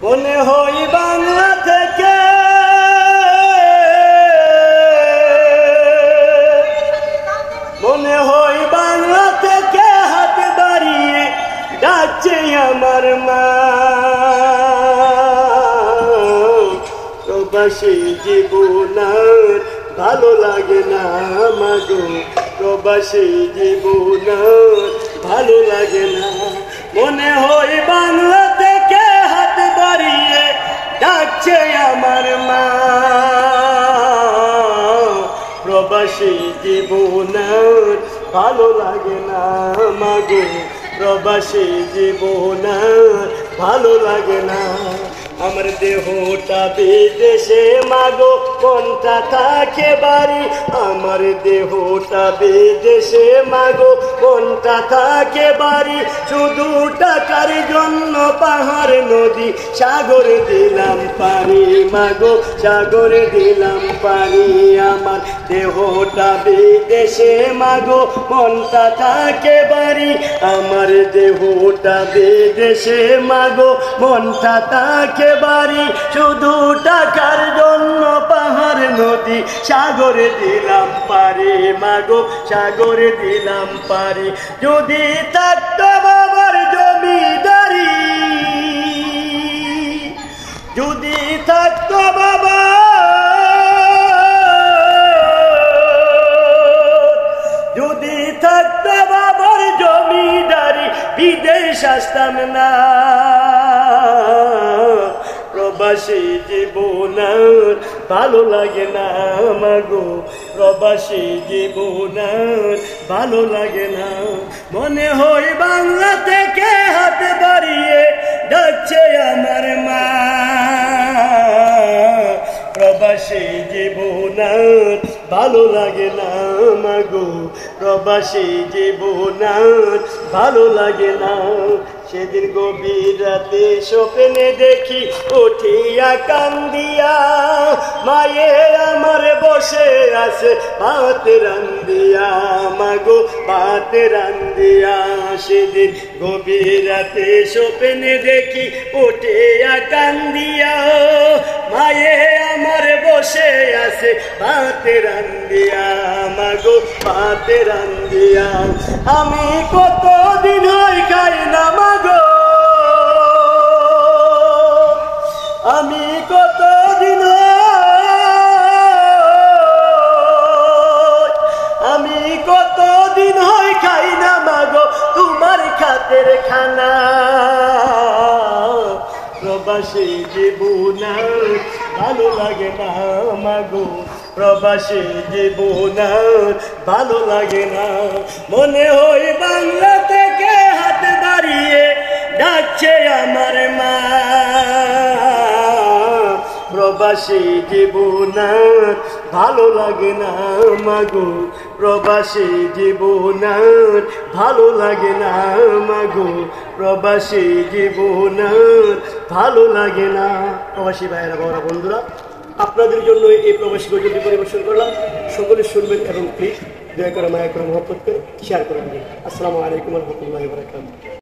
মনে হয় বাংলা থেকে মনে হয় বাংলা থেকে হাত বাড়িয়ে ডাকছে আমার মা। প্রবাসী জীবন আর ভালো লাগে না মাগো, প্রবাসী জীবন আর ভালো লাগে না। মনে হয় বাংলা থেকে হাত বাড়িয়ে ডাকছে আমার মা। প্রবাসী জীবন আর ভালো লাগে না মাগো, প্রবাসী জীবন আর ভালো লাগে না। আমার দেহটা বিদেশে মাগো, মনটা থাকে বাড়ি। আমার দেহটা বিদেশে মাগো, মনটা থাকে বাড়ি। শুধু টাকার জন্য পাহাড় নদী সাগর দিলাম পারি মাগো, সাগর দিলাম পারি। আমার দেহটা বিদেশে মাগো, মনটা থাকে বাড়ি। আমার দেহটা বিদেশে মাগো, মনটা থাকে বাড়ি। শুধু টাকার জন্য পাহাড় নদী সাগরে দিলাম পারি মাগো, সাগরে দিলাম পারি। যদি থাকতো বাবার জমিদারি, যদি থাকতো বাবা, যদি থাকতো বাবার জমিদারি, বিদেশ আসতাম না। প্রবাসী জীবন আর ভালো লাগে না মাগো, প্রবাসী জীবন আর ভালো লাগে না। মনে হয় বাংলা থেকে হাত বাড়িয়ে ডাকছে আমার মা। প্রবাসী জীবন আর ভালো লাগে না মাগো, প্রবাসী জীবন আর ভালো লাগে না। সেদিন গভীর রাতে স্বপ্নে দেখি উঠিয়া কান্দিয়া, মায়ে আমার বসে আছে ভাত রান্দিয়া মাগো, ভাত রান্দিয়া। সেদিন গভীর রাতে স্বপ্নে দেখি উঠিয়া কান্দিয়া, মায়ে আমার বসে আছে ভাত রান্দিয়া মাগো, ভাত রান্দিয়া। আমি কতদিন হয় খাই না মাগো, আমি কতদিন আমি কতদিন হয় খাই না মাগো তোমার খাতের খানা। প্রবাসী জীবন আর ভালো লাগে না মাগো, প্রবাসী জীবন আর ভালো লাগে না। মনে হয় বাংলা থেকে হাত বাড়িয়ে ডাকছে আমার মা। প্রবাসী জীবন আর ভালো লাগে না মাগো, প্রবাসী জীবন আর ভালো লাগে না মাগো, প্রবাসী জীবন আর ভালো লাগে না। প্রবাসী ভাইয়েরা বড় বন্ধুরা, আপনাদের জন্য এই প্রবাসী গজলটি পরিবেশন করলাম। সকলে শুনবেন এবং প্লিজ দয়া করে মায়া করে মহব্বত করে শেয়ার করে দেবেন। আসসালামু আলাইকুম ওয়া রাহমাতুল্লাহি ওয়া বারাকাতুহু।